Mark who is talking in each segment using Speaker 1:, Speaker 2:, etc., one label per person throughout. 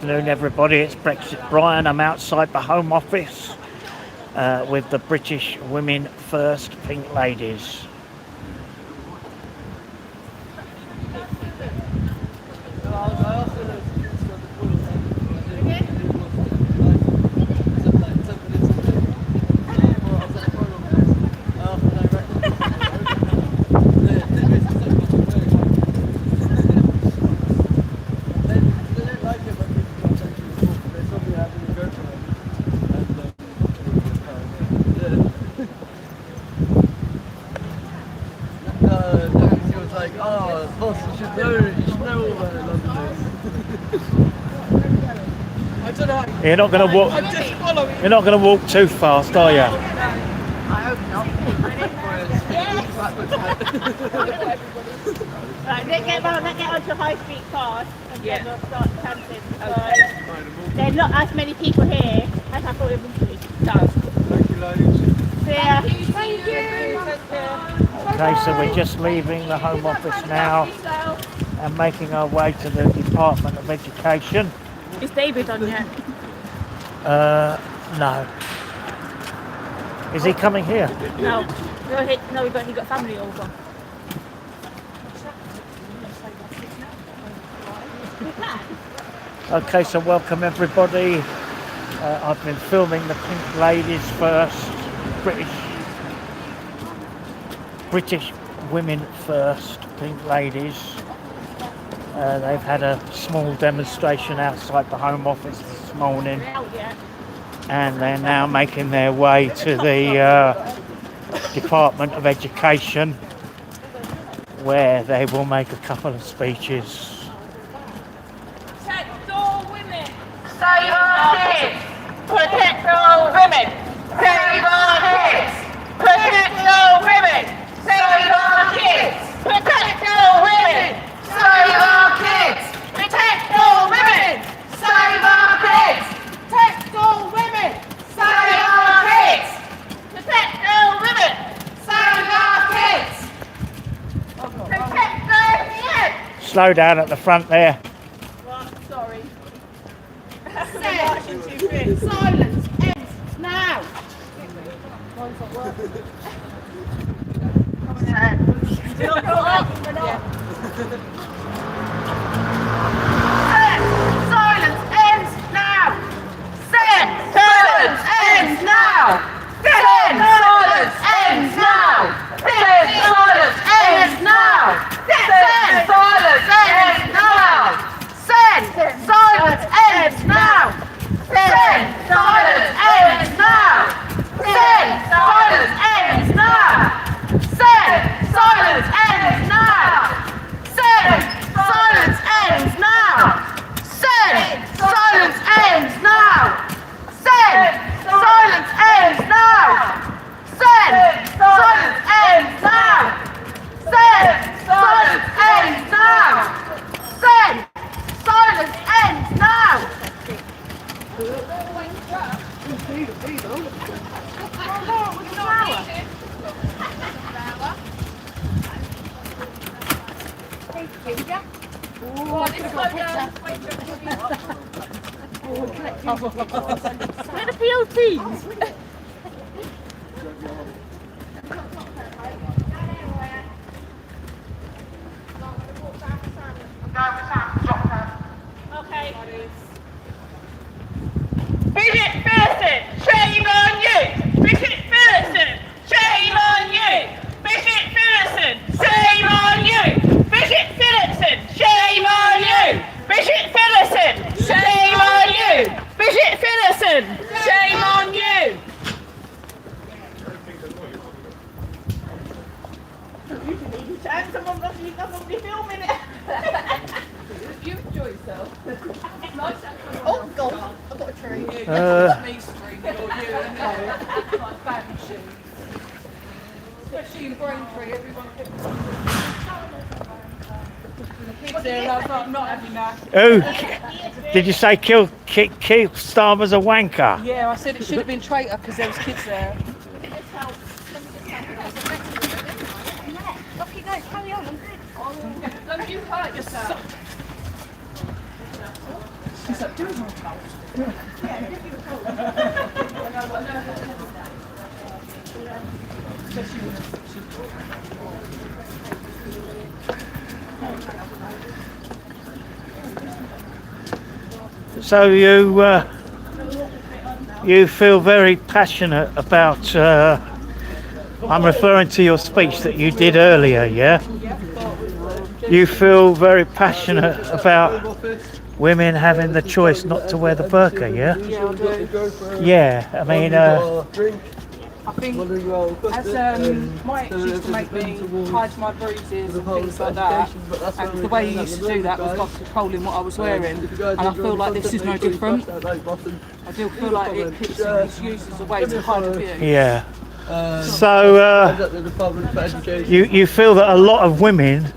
Speaker 1: afternoon, everybody. It's Brexit Brian. I'm outside the Home Office with the British Women First Pink Ladies. You're not going to walk. You're not going to walk too fast, are you?
Speaker 2: I hope not. Right, let's get onto high street fast and then we'll start chanting. So there's not as many people here as I thought it would be.
Speaker 3: Thank you, ladies.
Speaker 2: See ya.
Speaker 3: Thank you.
Speaker 1: Okay, so we're just leaving the Home Office now and making our way to the Department of Education.
Speaker 2: Is David on yet?
Speaker 1: No. Is he coming here?
Speaker 2: No. He got family over.
Speaker 1: Okay, so welcome everybody. I've been filming the Pink Ladies first. British Women First Pink Ladies. They've had a small demonstration outside the Home Office this morning, and they're now making their way to the Department of Education, where they will make a couple of speeches.
Speaker 2: Protect all women. Save our kids. Protect all women. Save our kids. Protect all women. Save our kids. Protect all women. Save our kids! Protect all women! Save our kids! Protect all women! Save our kids! Protect all women! Save our kids! Protect their kids!
Speaker 1: Slow down at the front there.
Speaker 2: What? Sorry. Silence ends now! Still go up! Silence ends now! Silence ends now! Silence ends now! Silence ends now! Silence ends now! Silence ends now! Silence ends now! Silence ends now! Silence ends now! Silence ends now! Silence ends now! Silence ends now! Silence ends now! Silence ends now! Silence ends now! Where the PLTs? Okay. Bridget Phillipson, shame on you! Bridget Phillipson, shame on you! Bridget Phillipson, shame on you! Bridget Phillipson, shame on you! Bridget Phillipson, shame on you! Bridget Phillipson, shame on you! Someone must be filming it. You enjoy yourself. Oh God, I've got a tree. Me screaming or you and like banshee. Especially in Braintree, everyone gets kids there, I'm not having that.
Speaker 1: Oh, did you say Keir Starmer's a wanker?
Speaker 3: Yeah, I said it should have been traitor because there was kids there.
Speaker 2: Off you go, carry on.
Speaker 3: Don't you hurt yourself.
Speaker 1: So you feel very passionate about. I'm referring to your speech that you did earlier. Yeah. You feel very passionate about women having the choice not to wear the burqa. Yeah.
Speaker 3: Yeah, I do.
Speaker 1: Yeah. I mean.
Speaker 3: I think as my ex used to make me hide my bruises and things like that, and the way he used to do that was by controlling what I was wearing, and I feel like this is no different. I do feel like it's used as a way to hide abuse.
Speaker 1: Yeah. So you feel that a lot of women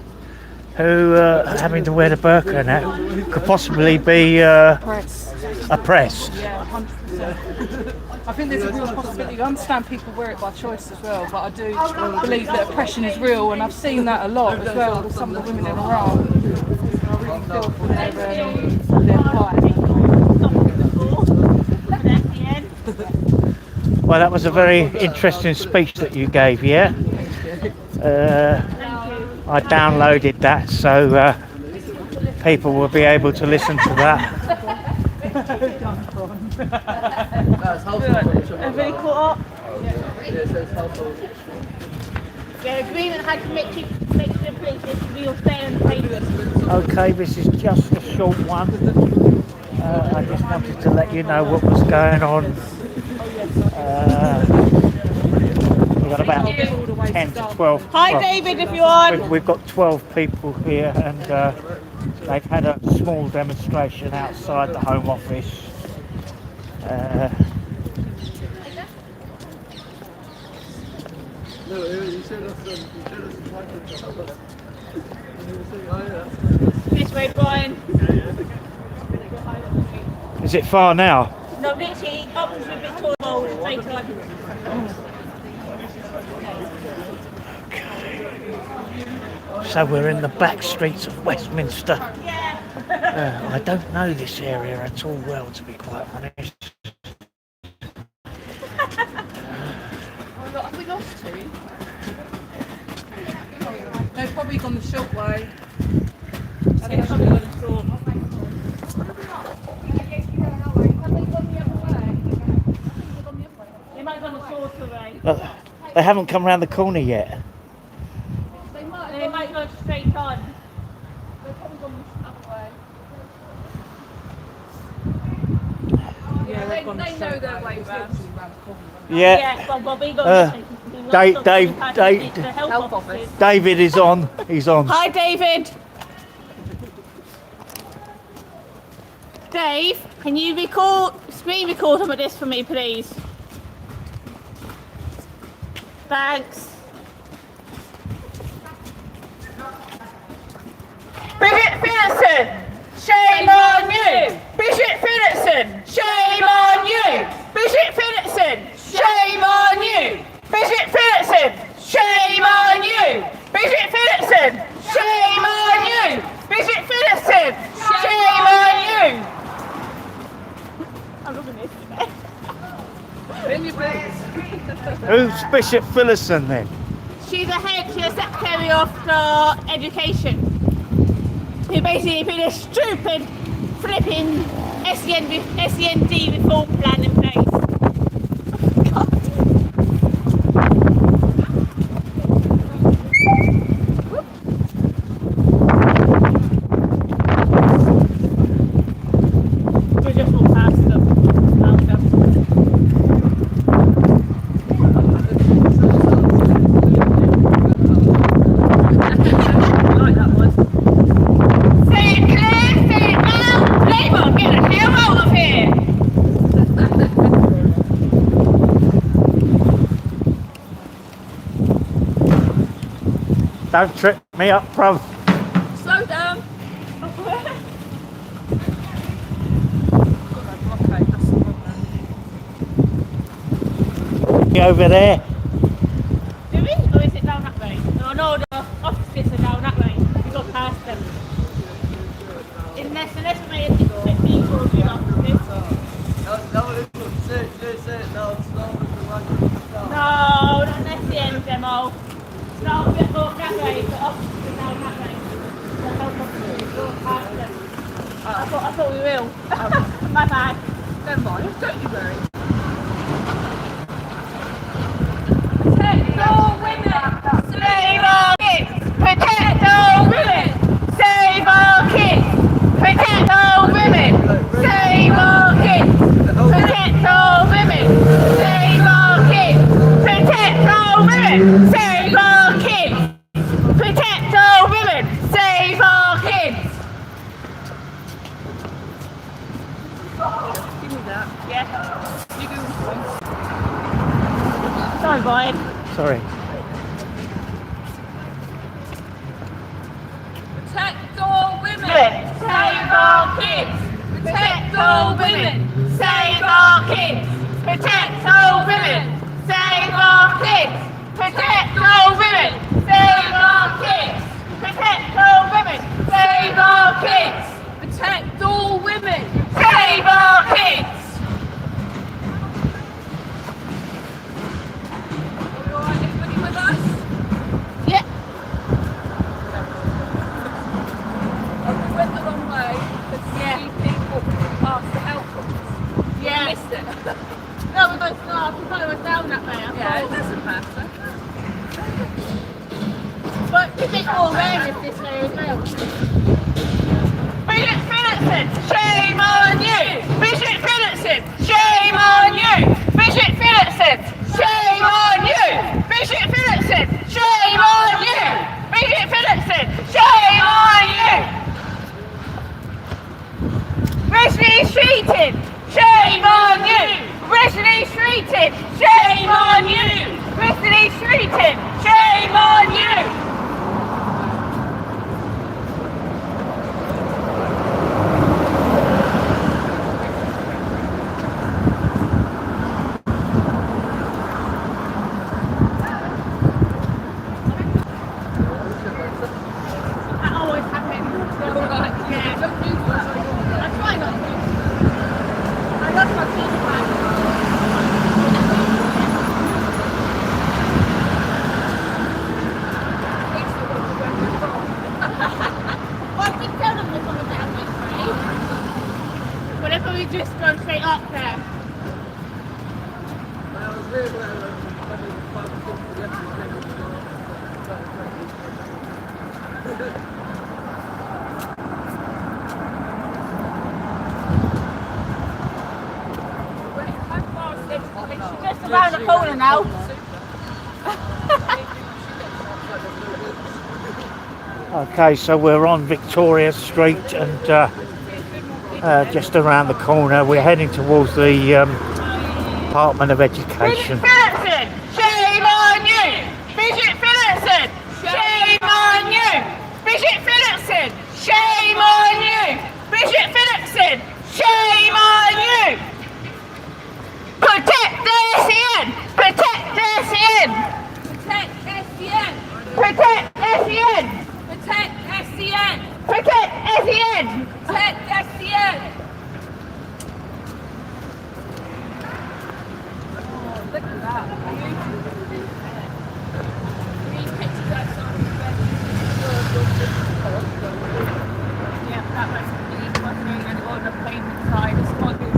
Speaker 1: who are having to wear the burqa and that could possibly be oppressed.
Speaker 3: Yeah, 100%. I think there's a real possibility. I understand people wear it by choice as well, but I do believe that oppression is real, and I've seen that a lot as well with some of the women in Iran. I really feel for their plight.
Speaker 1: Well, that was a very interesting speech that you gave, yeah? I downloaded that so people will be able to listen to that.
Speaker 2: Everybody caught up? The agreement had to make the places real fair and painless.
Speaker 1: Okay, this is just a short one. I just wanted to let you know what was going on. We've got about 10 to 12.
Speaker 2: Hi,
Speaker 1: well,
Speaker 2: David, if you're on.
Speaker 1: We've got 12 people here, and they've had a small demonstration outside the Home Office.
Speaker 2: This way, Brian.
Speaker 1: Is it far now?
Speaker 2: No, literally, up to Victoria Road and take like.
Speaker 1: So we're in the back streets of Westminster.
Speaker 2: Yeah.
Speaker 1: I don't know this area at all well, to be quite honest.
Speaker 3: Have we lost two? They've probably gone the short way.
Speaker 2: They might go on the shorter way.
Speaker 1: They haven't come round the corner yet.
Speaker 2: They might go straight on.
Speaker 3: Yeah, they've gone the straight way.
Speaker 1: Yeah.
Speaker 2: Yeah, well, we got
Speaker 1: Dave,
Speaker 3: Health office.
Speaker 1: David is on. He's on.
Speaker 2: Hi, David. Dave, can you screen record some of this for me, please? Thanks. Bridget Phillipson, shame on you! Bridget Phillipson, shame on you! Bridget Phillipson, shame on you! Bridget Phillipson, shame on you! Bridget Phillipson, shame on you! Bridget Phillipson, shame on you! I'm loving this.
Speaker 1: Who's Bishop Phillipson then?
Speaker 2: She's the Secretary of Education, who basically put a stupid flipping SEND reform plan in place. We're just all past them.
Speaker 1: Don't trip me up, bruv.
Speaker 2: Slow down.
Speaker 1: Over there.
Speaker 2: Do we? Or is it down that way? No, the offices are down that way. We got past them. Unless we made a quick people. My bad.
Speaker 3: Never mind, don't you worry.
Speaker 2: Protect all women. Save our kids. Protect all women. Save our kids. Protect all women. Save our kids. Protect all women. Save our kids. Protect all women. Save our kids. Protect all women. Save our kids.
Speaker 3: Give me that.
Speaker 2: Yeah.
Speaker 3: You do this one.
Speaker 2: Sorry, Brian.
Speaker 1: Sorry.
Speaker 3: Protect all women.
Speaker 2: Save our kids. Protect all women. Save our kids. Protect all women. Save our kids. Protect all women. Save our kids. Protect all women. Save our kids.
Speaker 3: Protect all women.
Speaker 2: Save our kids.
Speaker 3: Alright, everybody with us?
Speaker 2: Yeah.
Speaker 3: We went the wrong way because three people asked to help us.
Speaker 2: Yeah.
Speaker 3: We missed it.
Speaker 2: No, we both laughed. We thought it was down that way.
Speaker 3: Yeah, it doesn't matter.
Speaker 2: But there's a bit more awareness this way as well. Bishop Phillipson, shame on you! Bishop Phillipson, shame on you! Bishop Phillipson, shame on you! Bishop Phillipson, shame on you! Bishop Phillipson, shame on you! Richly treated, shame on you! Richly treated, shame on you! Richly treated, shame on you! That always happens. Yeah. I try not to. I love my feedback. Well, I can tell them we're coming down this way. Whenever we just go straight up there. Just around the corner now.
Speaker 1: Okay, so we're on Victoria Street and just around the corner we're heading towards the Department of Education.
Speaker 2: Bishop Phillipson, shame on you! Bishop Phillipson, shame on you! Bishop Phillipson, shame on you! Bishop Phillipson, shame on you! Protect the SEN! Protect the SEN!
Speaker 3: Protect SEN.
Speaker 2: Protect SEN!
Speaker 3: Protect SEN.
Speaker 2: Protect SEN!
Speaker 3: Protect SEN. Look at that. These pictures outside the bed.
Speaker 2: Yeah, that was the equipment and all the paint inside. It's quite good.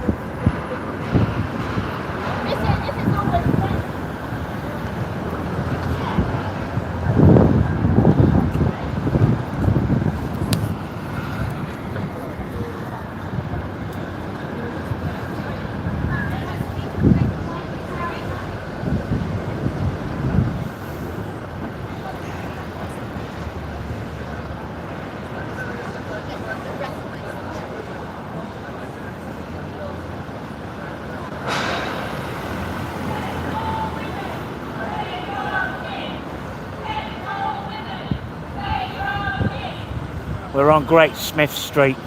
Speaker 2: This is always fun.
Speaker 1: We're on Great Smith Street.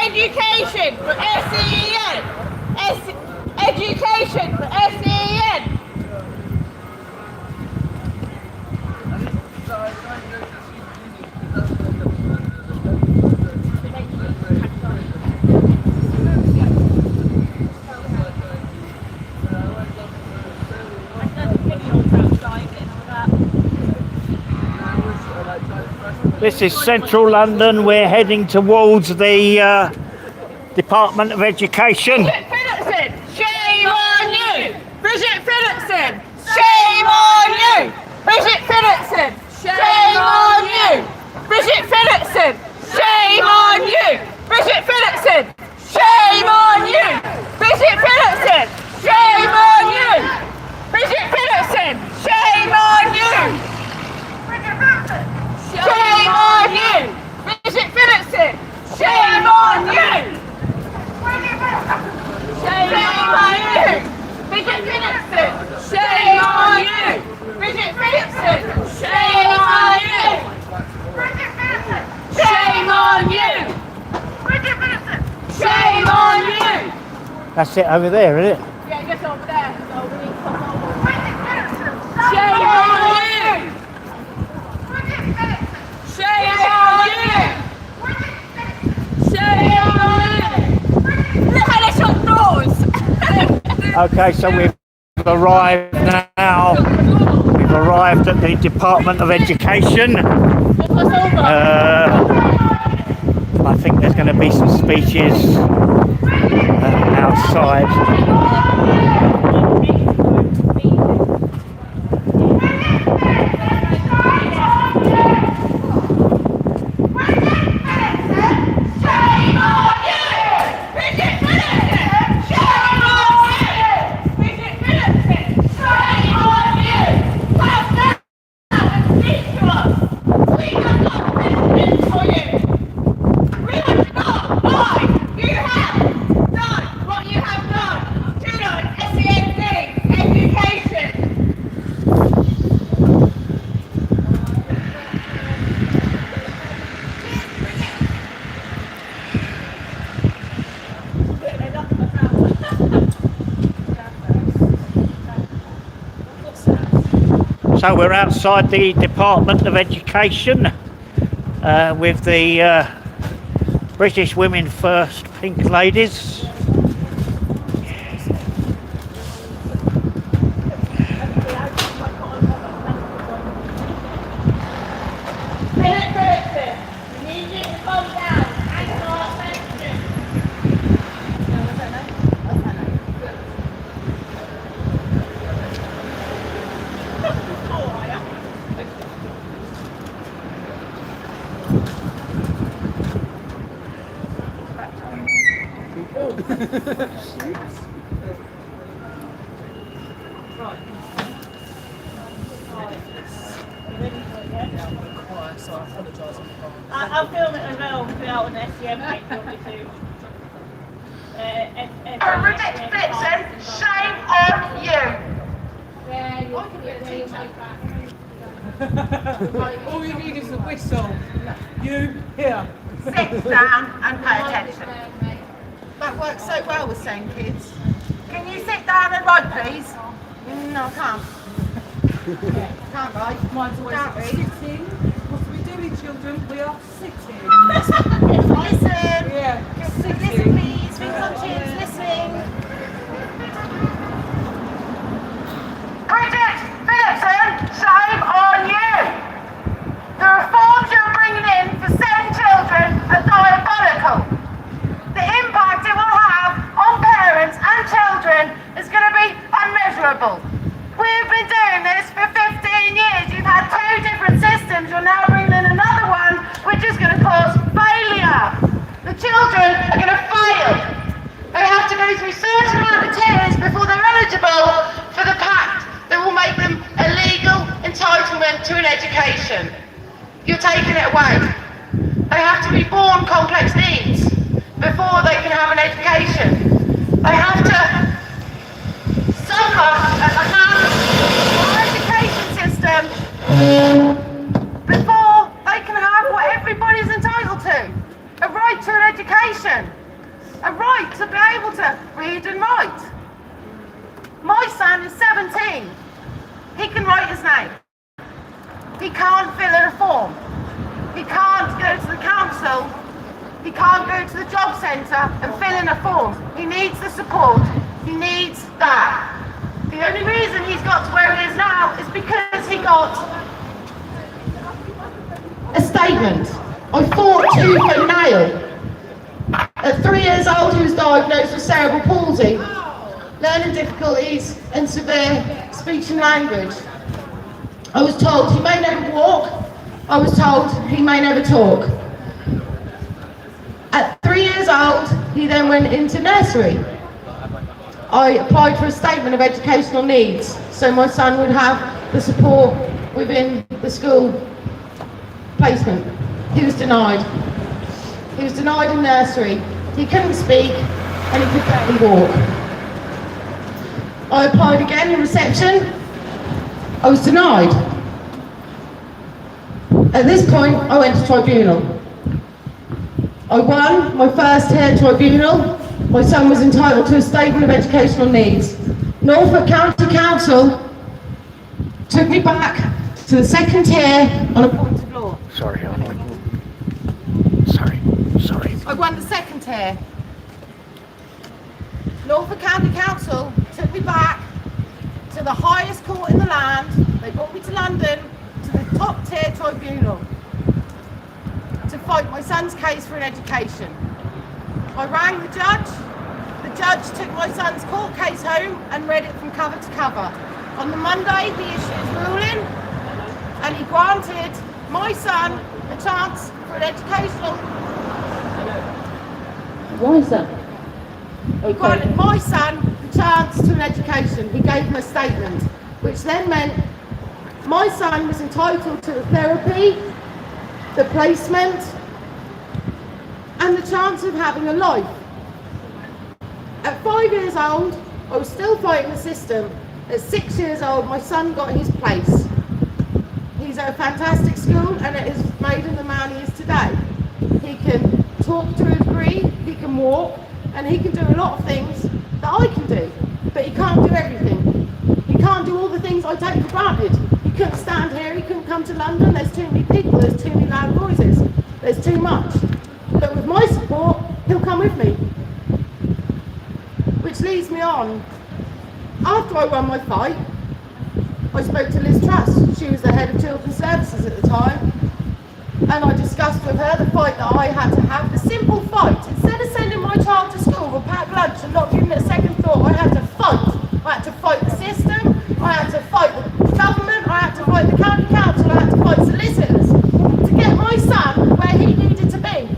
Speaker 2: Education for SEN! Education for SEN!
Speaker 1: This is central London. We're heading towards the Department of Education.
Speaker 2: Bridget Phillipson, shame on you! Bridget Phillipson, shame on you! Bridget Phillipson, shame on you! Bridget Phillipson, shame on you! Bridget Phillipson, shame on you! Bridget Phillipson, shame on you! Bridget Phillipson, shame on you! Shame on you! Bridget Phillipson, shame on you! Shame on you! Bridget Phillipson, shame on you! Bridget Phillipson, shame on you! Shame on you! Bridget Phillipson, shame on you!
Speaker 1: That's it over there, isn't it?
Speaker 2: Yeah, just over there. So we need to come over. Shame on you! Shame on you! Shame on you! Look how they shut doors!
Speaker 1: Okay, so we've arrived now. We've arrived at the Department of Education. I think there's going to be some speeches outside. So we're outside the Department of Education with the British Women First Pink Ladies.
Speaker 2: I'll film it as well without an SEM pic, you want me to?
Speaker 4: Bridget Phillipson, shame on you!
Speaker 3: All you need is a whistle. You here.
Speaker 4: Sit down and pay attention. That works so well with St. Kids. Can you sit down and write, please? No, I can't. Can't write.
Speaker 3: Mine's always
Speaker 4: Can't read.
Speaker 3: sitting. What are we doing, children? We are sitting.
Speaker 4: Listen.
Speaker 3: Yeah,
Speaker 4: Listen,
Speaker 3: sitting.
Speaker 4: please. Fingers on chins, listening. Bridget Phillipson, shame on you! The reforms you're bringing in for SEN children are diabolical. The impact it will have on parents and children is going to be unmeasurable. We've been doing this for 15 years. You've had 2 different systems. You're now bringing in another one, which is going to cause failure. The children are going to fail. They have to go through a certain amount of tears before they're eligible for the pact that will make them a legal entitlement to an education. You're taking it away. They have to be born complex needs before they can have an education. They have to suffer at the hands of our education system before they can have what everybody's entitled to. A right to an education. A right to be able to read and write. My son is 17. He can write his name. He can't fill in a form. He can't go to the council. He can't go to the job centre and fill in a form. He needs the support. He needs that. The only reason he's got to where he is now is because he got a statement. I fought tooth and nail. At 3 years old, he was diagnosed with cerebral palsy, learning difficulties and severe speech and language. I was told he may never walk. I was told he may never talk. At 3 years old, he then went into nursery. I applied for a statement of educational needs, so my son would have the support within the school placement. He was denied. He was denied in nursery. He couldn't speak and he could barely walk. I applied again in reception. I was denied. At this point, I went to tribunal. I won my first tier tribunal. My son was entitled to a statement of educational needs. Norfolk County Council took me back to the second tier on a point of law.
Speaker 1: Sorry, Sorry.
Speaker 4: I won the second tier. Norfolk County Council took me back to the highest court in the land. They brought me to London, to the top tier tribunal, to fight my son's case for an education. I rang the judge. The judge took my son's court case home and read it from cover to cover. On the Monday, he issued his ruling and he granted my son a chance for an educational.
Speaker 3: Why is that?
Speaker 4: He granted my son the chance to an education. He gave him a statement, which then meant my son was entitled to the therapy, the placement, and the chance of having a life. At 5 years old, I was still fighting the system. At 6 years old, my son got his place. He's at a fantastic school and it has made him the man he is today. He can talk to a degree, he can walk, and he can do a lot of things that I can do, but he can't do everything. He can't do all the things I take for granted. He couldn't stand here, he couldn't come to London, there's too many people, there's too many loud noises, there's too much. But with my support, he'll come with me. Which leads me on. After I won my fight, I spoke to Liz Truss. She was the head of Children's Services at the time. And I discussed with her the fight that I had to have, the simple fight. Instead of sending my child to school with a packed lunch and not giving it a second thought, I had to fight. I had to fight the system, I had to fight the government, I had to fight the county council, I had to fight solicitors to get my son where he needed to be.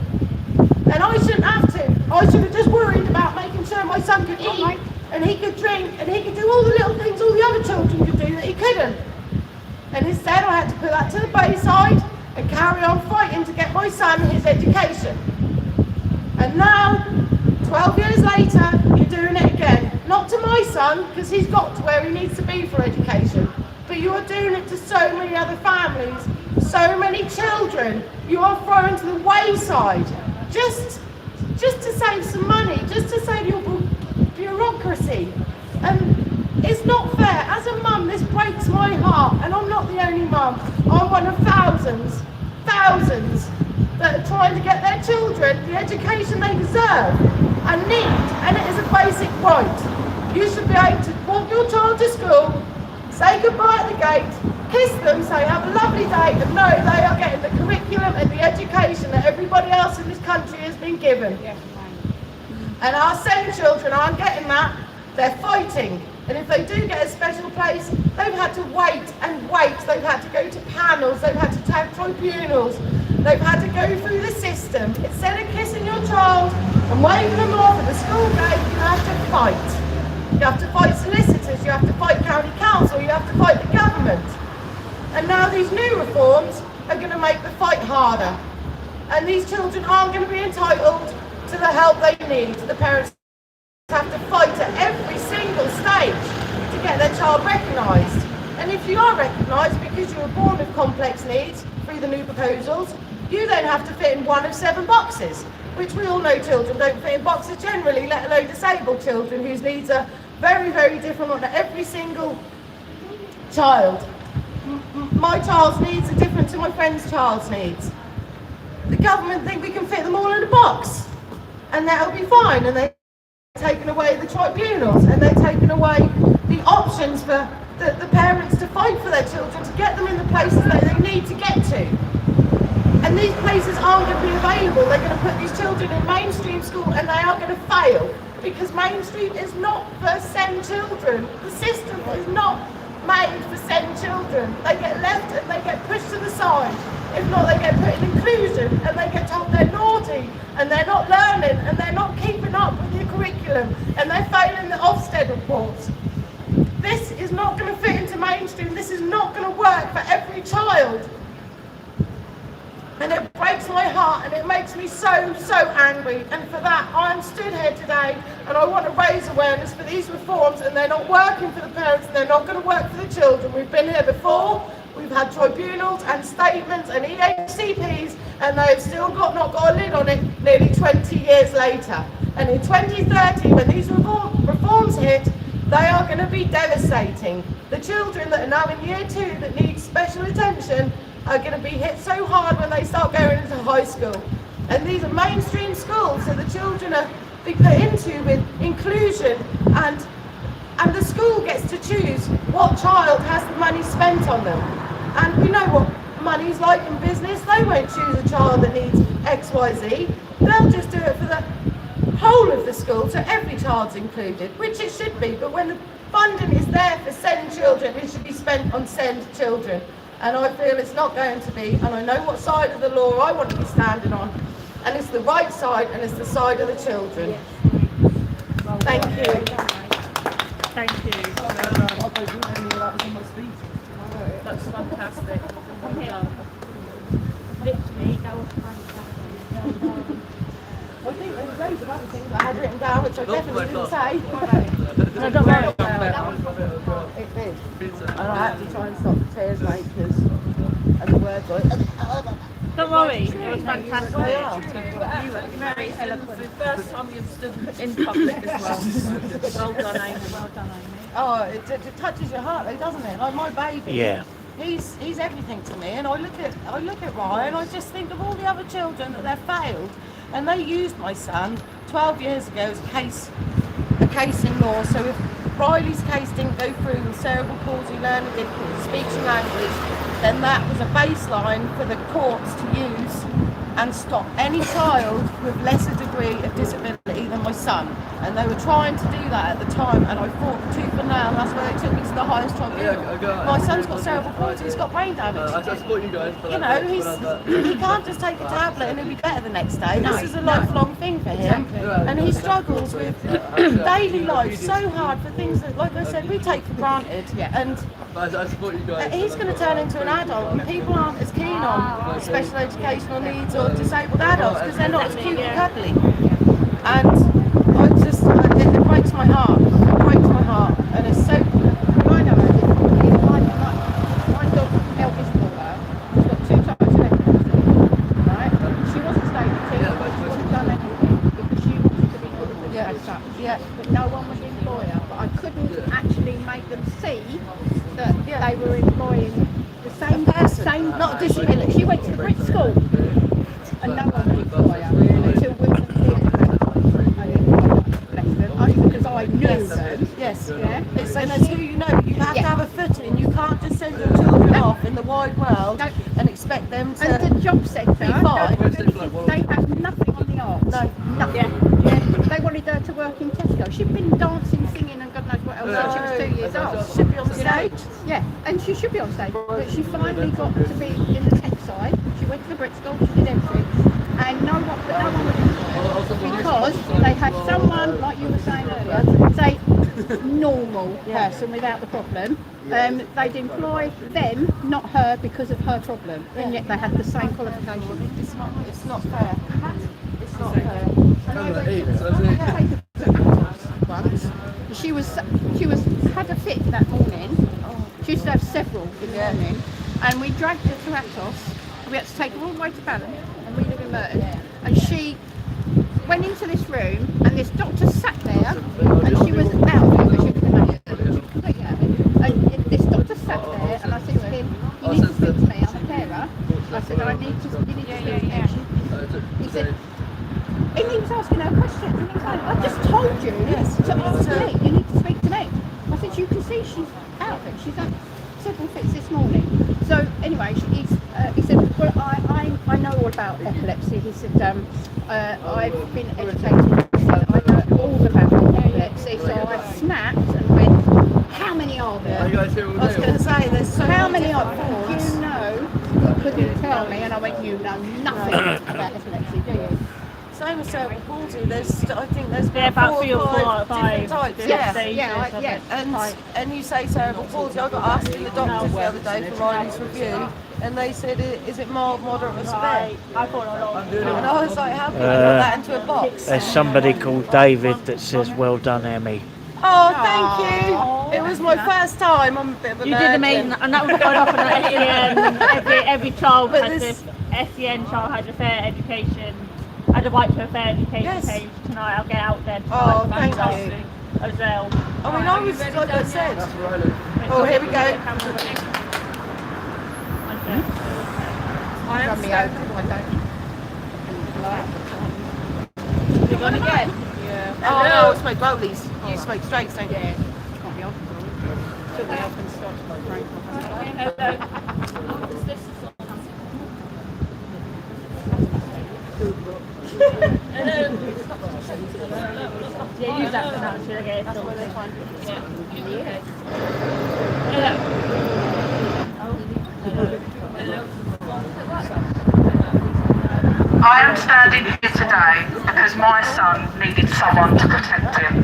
Speaker 4: And I shouldn't have to. I should have just worried about making sure my son could eat and he could drink and he could do all the little things all the other children could do that he couldn't. And instead I had to put that to the wayside and carry on fighting to get my son his education. And now, 12 years later, you're doing it again. Not to my son, because he's got to where he needs to be for education, but you are doing it to so many other families, so many children. You are thrown to the wayside just to save some money, just to save your bureaucracy. And it's not fair. As a mum, this breaks my heart, and I'm not the only mum. I'm one of thousands that are trying to get their children the education they deserve and need, and it is a basic right. You should be able to walk your child to school, say goodbye at the gate, kiss them, say have a lovely day, and know they are getting the curriculum and the education that everybody else in this country has been given. And our SEND children aren't getting that. They're fighting. And if they do get a special place, they've had to wait and wait. They've had to go to panels. They've had to have tribunals. They've had to go through the system. Instead of kissing your child and waving them off at the school gate, you have to fight. You have to fight solicitors. You have to fight county council. You have to fight the government. And now these new reforms are going to make the fight harder. And these children aren't going to be entitled to the help they need. The parents have to fight at every single stage to get their child recognised. And if you are recognised because you were born with complex needs through the new proposals, you then have to fit in one of 7 boxes, which we all know children don't fit in boxes generally, let alone disabled children whose needs are very, very different on every single child. My child's needs are different to my friend's child's needs. The government think we can fit them all in a box and that'll be fine, and they're taking away the tribunals and they're taking away the options for the parents to fight for their children to get them in the places that they need to get to. And these places aren't going to be available. They're going to put these children in mainstream school and they are going to fail because mainstream is not for SEND children. The system is not made for SEND children. They get left and they get pushed to the side. If not, they get put in inclusion and they get told they're naughty and they're not learning and they're not keeping up with the curriculum and they're failing the Ofsted reports. This is not going to fit into mainstream. This is not going to work for every child. And it breaks my heart and it makes me so angry. And for that, I'm stood here today and I want to raise awareness for these reforms, and they're not working for the parents, they're not going to work for the children. We've been here before, we've had tribunals and statements and EHCPs, and they've still not got a lid on it nearly 20 years later. And in 2030, when these reforms hit, they are going to be devastating. The children that are now in year 2 that need special attention are going to be hit so hard when they start going into high school. And these are mainstream schools, so the children are being put into with inclusion, and the school gets to choose what child has the money spent on them. And we know what money's like in business. They won't choose a child that needs X, Y, Z. They'll just do it for the whole of the school, so every child's included, which it should be. But when the funding is there for SEND children, it should be spent on SEND children. And I feel it's not going to be, and I know what side of the law I want to be standing on, and it's the right side, and it's the side of the children. Thank you.
Speaker 3: Thank you. That's fantastic.
Speaker 5: Literally, that was fantastic.
Speaker 4: I think there's loads of other things I had written down, which I definitely didn't say.
Speaker 3: No, don't worry about it.
Speaker 4: It did. And I had to try and stop the tears, mate, because and the words like,
Speaker 5: Don't worry, it was fantastic.
Speaker 4: they are.
Speaker 5: You were very eloquent.
Speaker 3: The first time you've stood in public as well. Well done, Amy. Well done, Amy.
Speaker 4: Oh, it touches your heart, though, doesn't it? Like my baby.
Speaker 1: Yeah.
Speaker 4: He's everything to me, and I look at Ryan, I just think of all the other children that they've failed, and they used my son 12 years ago as a case in law. So if Riley's case didn't go through with cerebral palsy, learning difficulties, speech and language, then that was a baseline for the courts to use and stop any child with lesser degree of disability than my son. And they were trying to do that at the time, and I fought tooth and nail, and that's why they took me to the highest tribunal. My son's got cerebral palsy, he's got brain damage.
Speaker 6: I support you guys.
Speaker 4: You know, he can't just take a tablet and he'll be better the next day. This is a lifelong thing for him, and he struggles with daily life so hard for things that, like I said, we take for granted. And
Speaker 6: I support you guys.
Speaker 4: he's going to turn into an adult, and people aren't as keen on special educational needs or disabled adults because they're not as cute and cuddly. And it breaks my heart. It breaks my heart, and it's so.
Speaker 7: I know my dog Elvis daughter has got 2 types of epilepsy, right? She wasn't stable, she wasn't done anything because she wanted to be good as such.
Speaker 4: Yeah.
Speaker 7: But no one would employ her. But I couldn't actually make them see that they were employing the same person, not a disability. She went to the Brit school and no one would employ her until we were only because I knew them.
Speaker 4: Yes.
Speaker 7: Yeah.
Speaker 4: And that's who you know. You have to have a footing. You can't just send your children off in the wide world
Speaker 7: No.
Speaker 4: and expect them to.
Speaker 7: And the job centre,
Speaker 4: Be fine.
Speaker 7: they have nothing on the arts.
Speaker 4: No.
Speaker 7: Nothing. Yeah. They wanted her to work in Tesco. She'd been dancing, singing, and God knows what else since she was 2 years old.
Speaker 4: Should be on the
Speaker 7: You know?
Speaker 4: stage.
Speaker 7: Yeah, and she should be on stage. But she finally got to be in the tech side. She went to the Brit School, she did everything. And no one would because they had someone, like you were saying earlier, say normal person without the problem. They'd employ them, not her, because of her problem, and yet they had the same qualification.
Speaker 4: It's not fair. It's not fair.
Speaker 7: And I went once. She had a fit that morning. She used to have several in the morning, and we dragged her to Atos. We had to take her all the way to Balham, and we live in Merton. And she went into this room, and this doctor sat there, and she was out of it, but she couldn't make it. She completely out of it. And this doctor sat there, and I said to him, "You need to speak to me. I'm a carer." I said, "I need to speak to me." He said, and he was asking her questions, and he was like, "I just told you to ask me. You need to speak to me." I said, "You can see she's out of it. She's had several fits this morning." So anyway, he said, "Well, I know about epilepsy. He said, I've been educated. He said, I know all about epilepsy. So I snapped and went, how many are there?
Speaker 6: Are you guys here all
Speaker 4: I was
Speaker 6: day?
Speaker 4: going to say, there's so
Speaker 7: How
Speaker 4: many
Speaker 7: many are
Speaker 4: different
Speaker 7: there?
Speaker 4: forms.
Speaker 7: You know, you couldn't tell me. And I went, you know nothing about epilepsy, do you?
Speaker 4: Same with cerebral palsy. I think there's
Speaker 5: Yeah, about
Speaker 4: four
Speaker 5: 3 or
Speaker 4: or
Speaker 5: 4 or
Speaker 4: five
Speaker 5: 5
Speaker 4: different types.
Speaker 5: different
Speaker 4: Yeah.
Speaker 5: stages
Speaker 7: Yeah,
Speaker 5: of
Speaker 7: yeah.
Speaker 5: it.
Speaker 4: And you say cerebral palsy. I got asked in the doctors the other day for Riley's review, and they said, is it mild, moderate, or severe?
Speaker 5: Right. I thought a lot.
Speaker 4: And I was like, how can you put that into a box?
Speaker 1: There's somebody called David that says, well done, Emmy.
Speaker 4: Oh, thank you. It was my first time. I'm a bit of a
Speaker 5: You
Speaker 4: nerd.
Speaker 5: did amazing, and that was quite often at SEN. Every child
Speaker 4: But
Speaker 5: has
Speaker 4: this-
Speaker 5: this SEN child has a fair education. Had a right to a fair education
Speaker 4: Yes.
Speaker 5: page tonight. I'll get out there tonight.
Speaker 4: Oh, thank
Speaker 5: Fantastic.
Speaker 4: you.
Speaker 5: As well.
Speaker 4: I mean, I was, like I said.
Speaker 6: That's Riley.
Speaker 4: Oh, here we go.
Speaker 5: I
Speaker 7: Run
Speaker 5: am
Speaker 7: me over. I don't.
Speaker 5: You gone again?
Speaker 4: Oh, no, I smoke rollies. You smoke straights, don't you?
Speaker 7: Yeah, can't be on. Took me off and stopped my brain.
Speaker 5: Yeah, use that for now. Should I get it sorted?
Speaker 8: I am standing here today because my son needed someone to protect him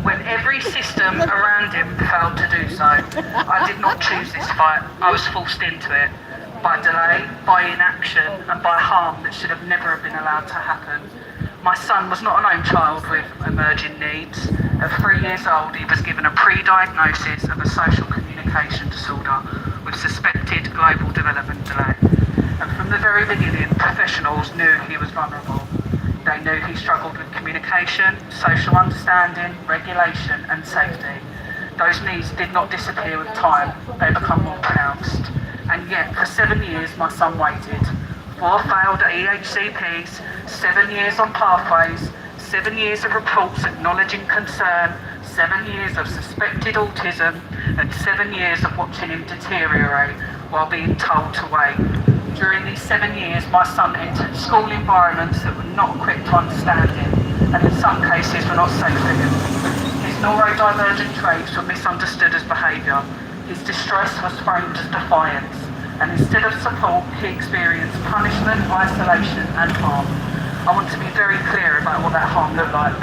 Speaker 8: when every system around him failed to do so. I did not choose this fight. I was forced into it by delay, by inaction and by harm that should have never been allowed to happen. My son was not an own child with emerging needs. At 3 years old, he was given a pre-diagnosis of a social communication disorder with suspected global development delay. And from the very beginning, professionals knew he was vulnerable. They knew he struggled with communication, social understanding, regulation and safety. Those needs did not disappear with time, they become more pronounced. And yet, for 7 years, my son waited. 4 failed EHCPs, 7 years on pathways, 7 years of reports acknowledging concern, 7 years of suspected autism, and 7 years of watching him deteriorate while being told to wait. During these 7 years, my son entered school environments that were not equipped to understand him, and in some cases were not safe for him. His neurodivergent traits were misunderstood as behaviour. His distress was framed as defiance, and instead of support, he experienced punishment, isolation and harm. I want to be very clear about what that harm looked like.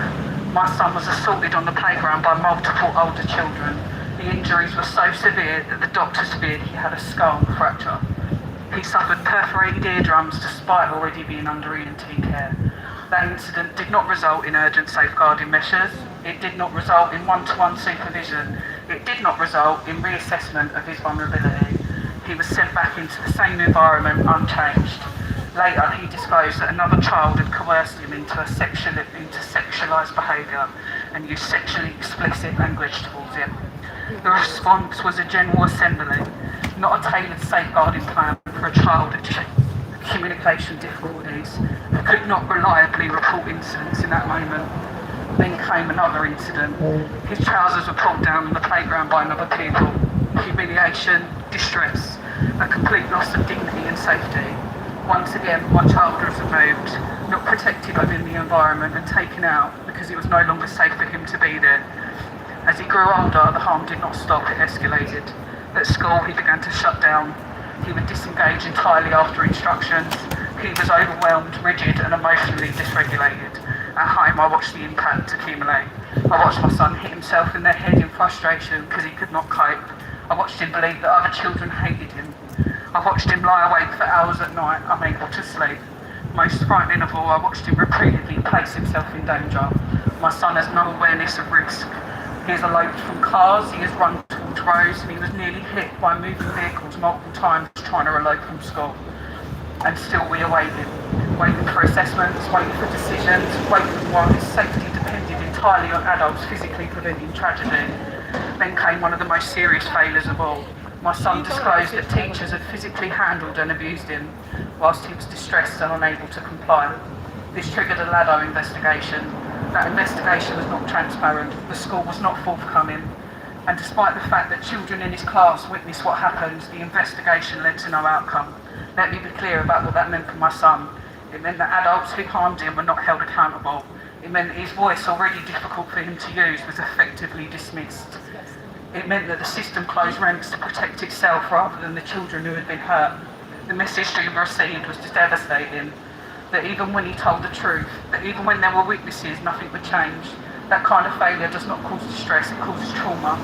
Speaker 8: My son was assaulted on the playground by multiple older children. The injuries were so severe that the doctors feared he had a skull fracture. He suffered perforated eardrums despite already being under ENT care. That incident did not result in urgent safeguarding measures. It did not result in one-to-one supervision. It did not result in reassessment of his vulnerability. He was sent back into the same environment unchanged. Later, he disclosed that another child had coerced him into sexualised behaviour and used sexually explicit language towards him. The response was a general assembly, not a tailored safeguarding plan for a child with communication difficulties who could not reliably report incidents in that moment. Then came another incident. His trousers were pulled down on the playground by another pupil. Humiliation, distress, a complete loss of dignity and safety. Once again, my child was removed, not protected within the environment and taken out because it was no longer safe for him to be there. As he grew older, the harm did not stop, it escalated. At school, he began to shut down. He would disengage entirely after instructions. He was overwhelmed, rigid and emotionally dysregulated. At home, I watched the impact accumulate. I watched my son hit himself in the head in frustration because he could not cope. I watched him believe that other children hated him. I watched him lie awake for hours at night, unable to sleep. Most frightening of all, I watched him repeatedly place himself in danger. My son has no awareness of risk. He has eloped from cars, he has run towards roads, and he was nearly hit by moving vehicles multiple times trying to elope from school. And still we awaited, waiting for assessments, waiting for decisions, waiting while his safety depended entirely on adults physically preventing tragedy. Then came one of the most serious failures of all. My son disclosed that teachers had physically handled and abused him whilst he was distressed and unable to comply. This triggered a LADO investigation. That investigation was not transparent, the school was not forthcoming, and despite the fact that children in his class witnessed what happened, the investigation led to no outcome. Let me be clear about what that meant for my son. It meant that adults who harmed him were not held accountable. It meant that his voice, already difficult for him to use, was effectively dismissed. It meant that the system closed ranks to protect itself rather than the children who had been hurt. The message Juma received was devastating, that even when he told the truth, that even when there were witnesses, nothing would change. That kind of failure does not cause distress, it causes trauma.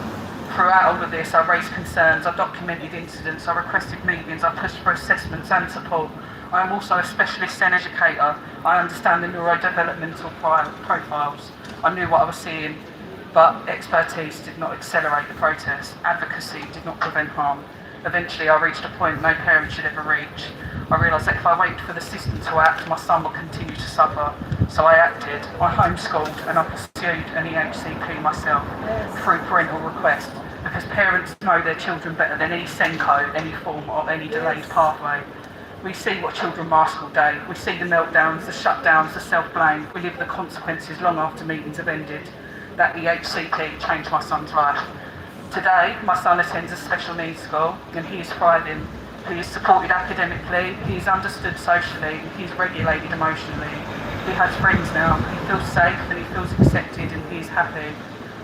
Speaker 8: Throughout all of this, I raised concerns, I documented incidents, I requested meetings, I pushed for assessments and support. I am also a specialist SEN educator. I understand the neurodevelopmental profiles. I knew what I was seeing, but expertise did not accelerate the process. Advocacy did not prevent harm. Eventually, I reached a point no parent should ever reach. I realised that if I waited for the system to act, my son would continue to suffer. So I acted. I homeschooled and I pursued an EHCP myself through parental request, because parents know their children better than any SENCO, any form of any delayed pathway. We see what children mask all day. We see the meltdowns, the shutdowns, the self-blame. We live the consequences long after meetings have ended. That EHCP changed my son's life. Today, my son attends a special needs school and he is thriving. He is supported academically, he is understood socially, he is regulated emotionally. He has friends now, he feels safe and he feels accepted and he is happy.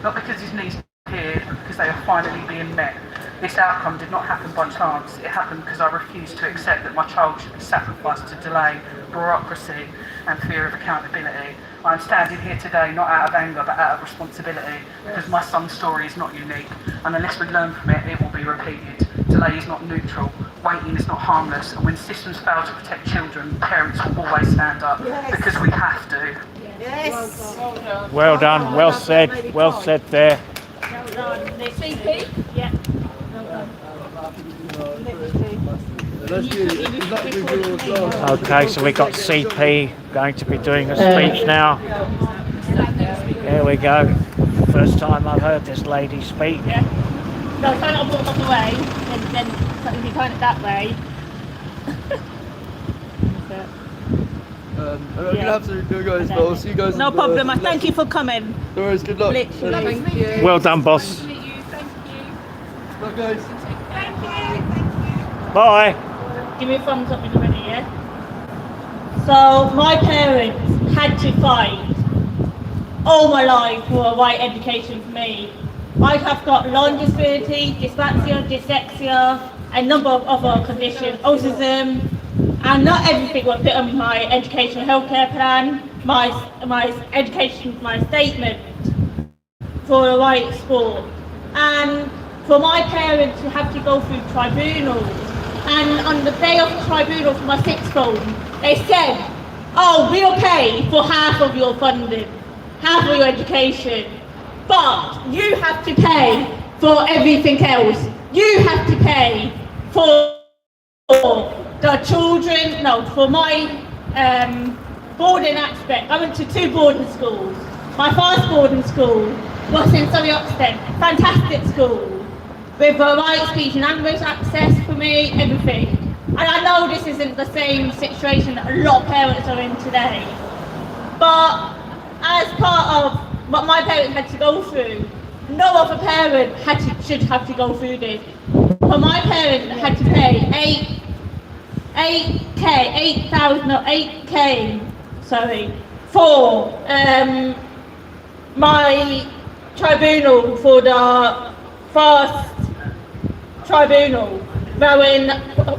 Speaker 8: Not because his needs appeared, but because they are finally being met. This outcome did not happen by chance, it happened because I refused to accept that my child should be sacrificed to delay, bureaucracy and fear of accountability. I am standing here today not out of anger but out of responsibility, because my son's story is not unique, and unless we learn from it, it will be repeated. Delay is not neutral, waiting is not harmless, and when systems fail to protect children, parents will always stand up, because we have to.
Speaker 4: Yes.
Speaker 1: Well done, well said there.
Speaker 5: Well done. The CP? Yeah.
Speaker 1: Okay, so we got CP going to be doing a speech now. There we go. First time I've heard this lady speak.
Speaker 5: Yeah. No, turn it up the way, and then if you turn it that way.
Speaker 6: I'm going to have to go, guys, but I'll see you guys.
Speaker 2: No problem. I thank you for coming.
Speaker 6: No worries, good luck.
Speaker 2: Literally.
Speaker 3: Thank you.
Speaker 1: Well done, boss.
Speaker 3: Thank you.
Speaker 6: Bye, guys.
Speaker 1: Bye.
Speaker 5: Give me a thumbs up when you're ready, yeah? So, my parents had to fight all my life for a right education for me. I have got learning disability, dyslexia, dyslexia, a number of other conditions, autism, and not everything was put on my educational healthcare plan, my education, my statement for the right school. And for my parents to have to go through tribunals, and on the day of the tribunal for my sixth form, they said, oh, we'll pay for half of your funding, half of your education, but you have to pay for everything else. You have to pay for the children, no, for my boarding aspect. I went to 2 boarding schools. My first boarding school was in Surrey Oxted, fantastic school, with the right speech and language access for me, everything. And I know this isn't the same situation that a lot of parents are in today, but as part of what my parents had to go through, no other parent should have to go through this. For my parents had to pay 8K, for my tribunal, for the first tribunal, though in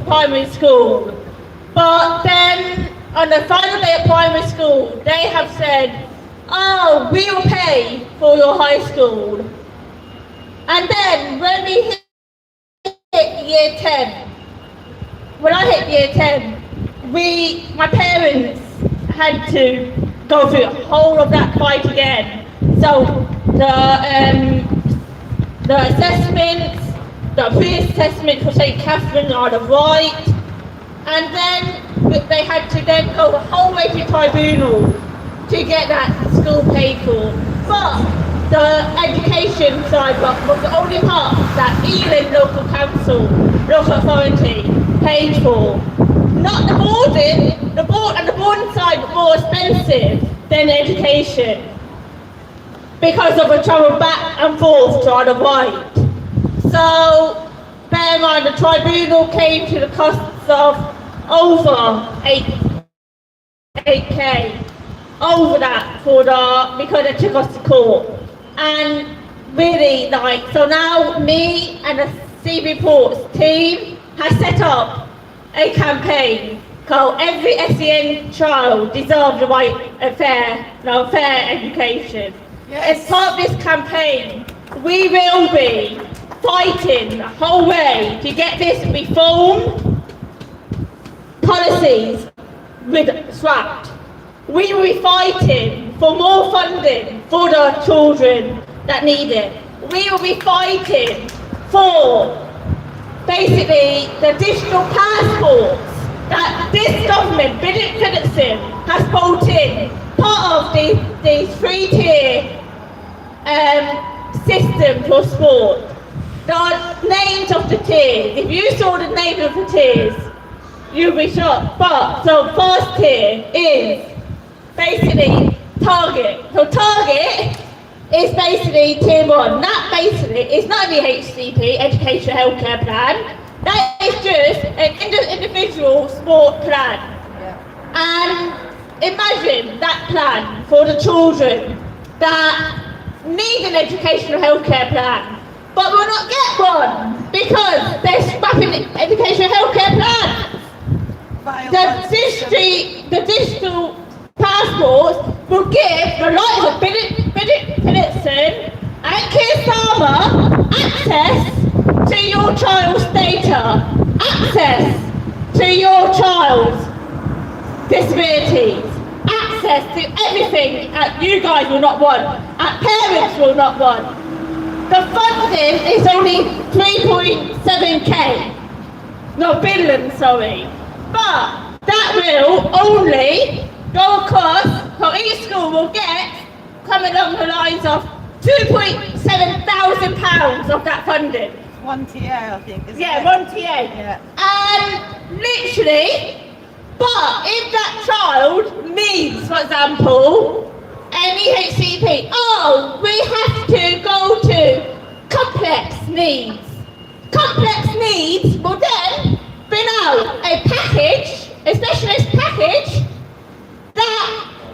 Speaker 5: primary school. But then on the final day of primary school, they have said, oh, we'll pay for your high school. And then when we hit year 10, when I hit year 10, my parents had to go through the whole of that fight again. So the assessments, the pre-assessment for St. Catherine are the right, and then they had to then go the whole way to tribunal to get that school paid for. But the education side was the only part that Ealing local council, local authority paid for. Not the boarding, and the boarding side was more expensive than education because of the travel back and forth to the right. So, bear in mind, the tribunal came to the costs of over 8k over that because they took us to court. And really, so now me and the CB Reports team has set up a campaign called Every SEN Child Deserves a fair education. Yes. As part of this campaign, we will be fighting the whole way to get this reformed policies scrapped. We will be fighting for more funding for the children that need it. We will be fighting for basically the digital passports that this government, Bridget Phillipson, has brought in, part of the three-tier system for sport. The names of the tiers, if you saw the name of the tiers, you'll be shocked. But the first tier is basically Target. So Target is basically tier 1. That basically is not the HCP, Education Healthcare Plan. That is just an individual sport plan. Yeah. And imagine that plan for the children that need an educational healthcare plan, but will not get one because they're scrapping educational healthcare plans. The digital passports will give the likes of Bridget Phillipson and Keir Starmer access to your child's data, access to your child's disabilities, access to everything that you guys will not want, that parents will not want. The funding is only 3.7k, no billion, sorry, but that will only go across, so each school will get, coming along the lines of £2,700 of that funding.
Speaker 9: One TA, I think, isn't it?
Speaker 5: Yeah, one TA.
Speaker 9: Yeah.
Speaker 5: And literally, but if that child needs, for example, an EHCP, we have to go to complex needs. Complex needs will then bring out a package, a specialist package, that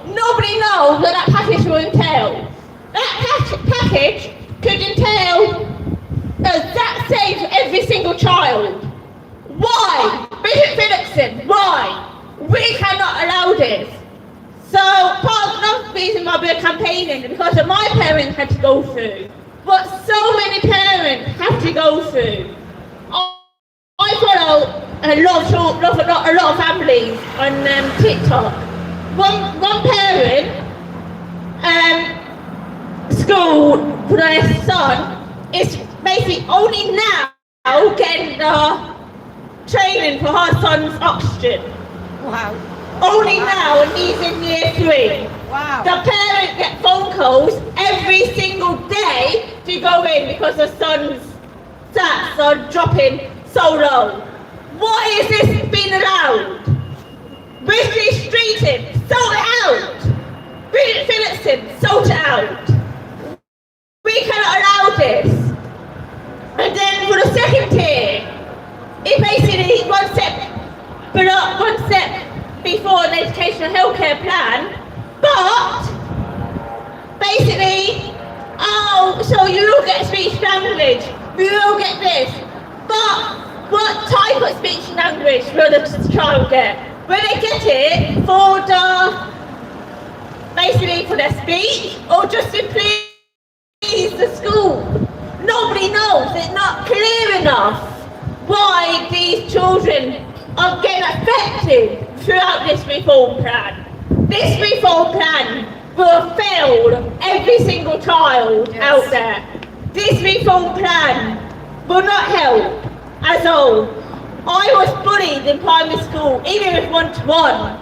Speaker 5: nobody knows what that package will entail. That package could entail that same for every single child. Why? Bridget Phillipson, why? We cannot allow this. So part of the reason why we're campaigning is because of my parents had to go through what so many parents have to go through. I follow a lot of families on TikTok. One parent school for their son is basically only now getting the training for her son's oxygen.
Speaker 9: Wow.
Speaker 5: Only now, and he's in year 3.
Speaker 9: Wow.
Speaker 5: The parents get phone calls every single day to go in because the son's stats are dropping so low. Why is this being allowed? Wesley Streeting, sort it out. Bridget Phillipson, sort it out. We cannot allow this. And then for the second tier, it basically one step before an educational healthcare plan, but basically, so you will get speech language, you will get this, but what type of speech language will the child get? Will they get it for for their speech, or just simply please the school? Nobody knows. It's not clear enough why these children are getting affected throughout this reform plan. This reform plan will have failed every single child out there. This reform plan will not help at all. I was bullied in primary school, even with one-to-one,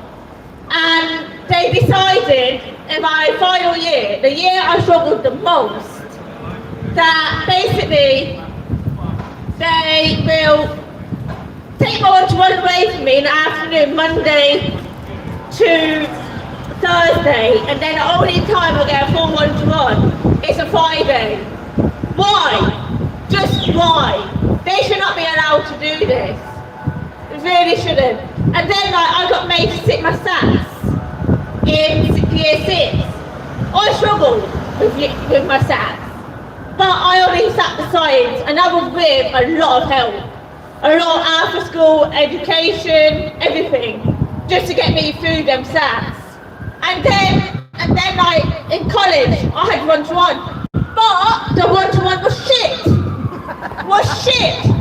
Speaker 5: and they decided in my final year, the year I struggled the most, that basically they will take my one-to-one away from me in the afternoon, Monday to Thursday, and then the only time I get a full one-to-one is a Friday. Why? Just why? They should not be allowed to do this. They really shouldn't. And then I got made to sit my stats. in year 6. I struggled with my SATs, but I only sat beside and I was with a lot of help. A lot of after school, education, everything, just to get me through them SATs. And then like in college, I had one-to-one, but the one-to-one was shit.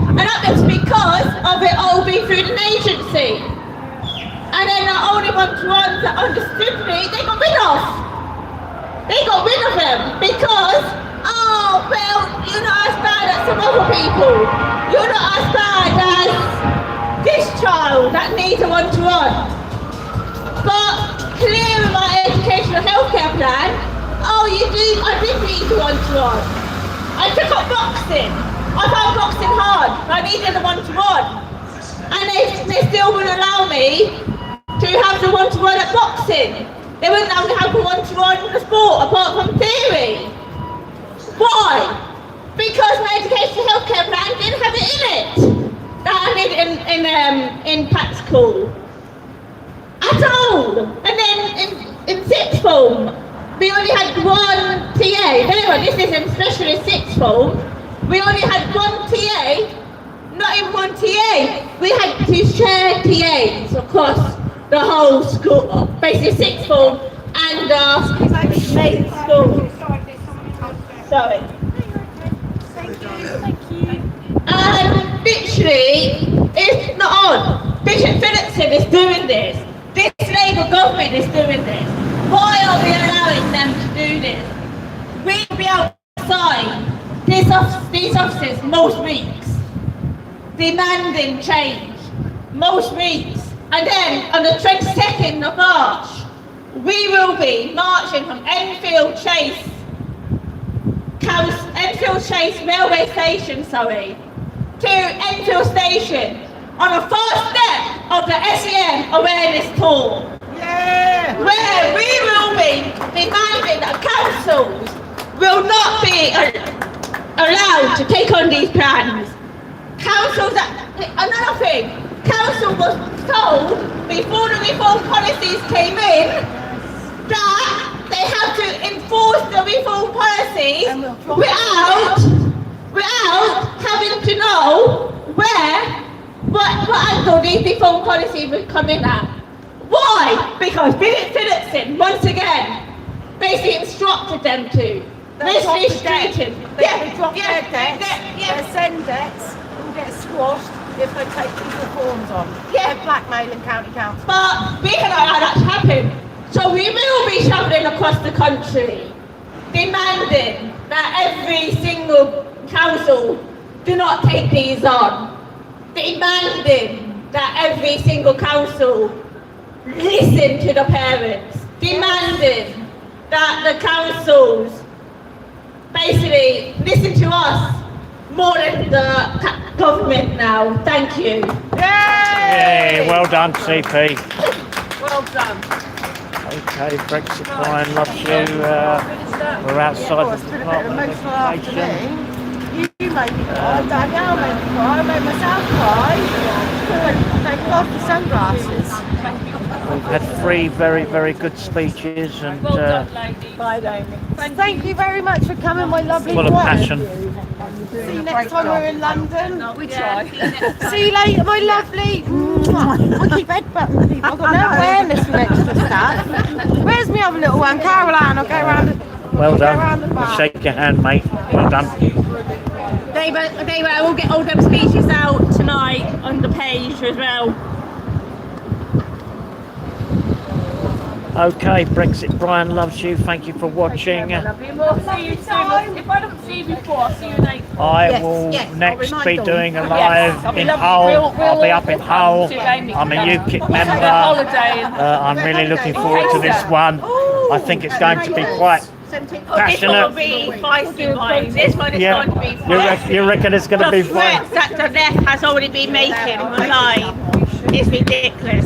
Speaker 5: And that was because of it all being through an agency. And then the only one-to-ones that understood me, they got rid of. They got rid of them because, oh, well, you're not as bad as some other people. You're not as bad as this child that needs a one-to-one. But clear in my educational healthcare plan, oh, I did need a one-to-one. I took up boxing. I found boxing hard. I needed a one-to-one. And they still wouldn't allow me to have the one-to-one at boxing. They wouldn't allow me to have the one-to-one in the sport apart from theory. Why? Because my educational healthcare plan didn't have it in it. That I did in practical. At all. And then in sixth form, we only had one TA. Anyway, this is in specialist sixth form. We only had one TA. Not even one TA. We had to share TAs across the whole school, basically sixth form and main school. Sorry. And literally, it's not on. Bishop Phillipson is doing this. This Labour government is doing this. Why are we allowing them to do this? We'll be outside these offices most weeks, demanding change, most weeks. And then on the 22nd of March, we will be marching from Enfield Chase railway station, to Enfield Station on the first step of the SEN awareness tour. Yeah. Where we will be demanding that councils will not be allowed to take on these plans. Another thing, council was told before the reform policies came in that they have to enforce the reform policies without having to know what angle these reform policies would come in at. Why? Because Bishop Phillipson, once again, basically instructed them to.
Speaker 9: They drop their debts.
Speaker 5: Yeah.
Speaker 9: Their SEN debts will get squashed if they take these reforms on.
Speaker 5: Yeah.
Speaker 9: They're blackmailing county council.
Speaker 5: But we cannot allow that to happen. So we will be travelling across the country, demanding that every single council do not take these on. Demanding that every single council listen to the parents. Demanding that the councils basically listen to us more than the government now. Thank you.
Speaker 1: Yay! Well done, CP.
Speaker 9: Well done.
Speaker 1: Okay, Brexit Brian loves you. We're outside the Department of Education.
Speaker 9: You made me cry, Danielle made me cry, I made myself cry. Take off the sunglasses.
Speaker 1: We've had 3 very, very good speeches and
Speaker 9: Thank you very much for coming, my lovely
Speaker 1: full of passion.
Speaker 9: See you next time we're in London. We try. See you later, my lovely. I keep headbutting people. I've got no awareness for extra stuff. Where's my other little one? Caroline, I'll go around.
Speaker 1: Well done. Shake your hand, mate. Well done.
Speaker 5: They will get all them speeches out tonight on the page as well.
Speaker 1: Okay, Brexit Brian loves you. Thank you for watching.
Speaker 3: If I don't see you before, I'll see you later.
Speaker 1: I will next be doing a live in Hull. I'll be up in Hull. I'm a UKIP member. I'm really looking forward to this one. I think it's going to be quite passionate.
Speaker 5: This will be feisty, mine. This one is going to be feisty.
Speaker 1: You reckon it's going to be fun?
Speaker 5: The threats that the left has already been making online is ridiculous.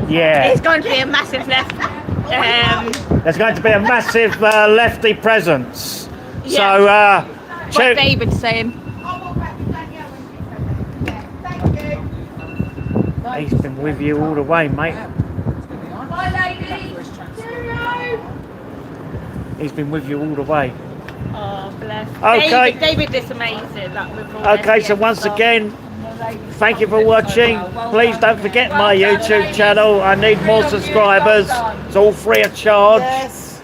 Speaker 1: Yeah.
Speaker 5: It's going to be a massive left.
Speaker 1: There's going to be a massive lefty presence.
Speaker 5: Yeah.
Speaker 1: So,
Speaker 5: what David's saying.
Speaker 1: He's been with you all the way, mate.
Speaker 5: Bye, ladies.
Speaker 1: he's been with you all the way.
Speaker 5: Oh, bless.
Speaker 1: Okay.
Speaker 5: David is amazing. That was all
Speaker 1: Okay, so once again, thank you for watching. Please don't forget my YouTube channel. I need more subscribers. It's all free of charge.
Speaker 9: Yes.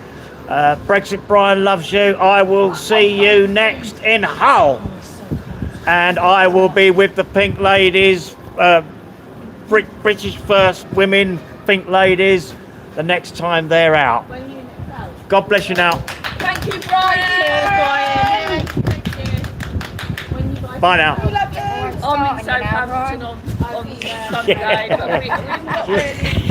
Speaker 1: Brexit Brian loves you. I will see you next in Hull. And I will be with the Pink Ladies, British First Women Pink Ladies, the next time they're out. God bless you now.
Speaker 3: Thank you, Brian.
Speaker 1: Bye now.
Speaker 3: I'm in Southampton on Sunday, but we've not really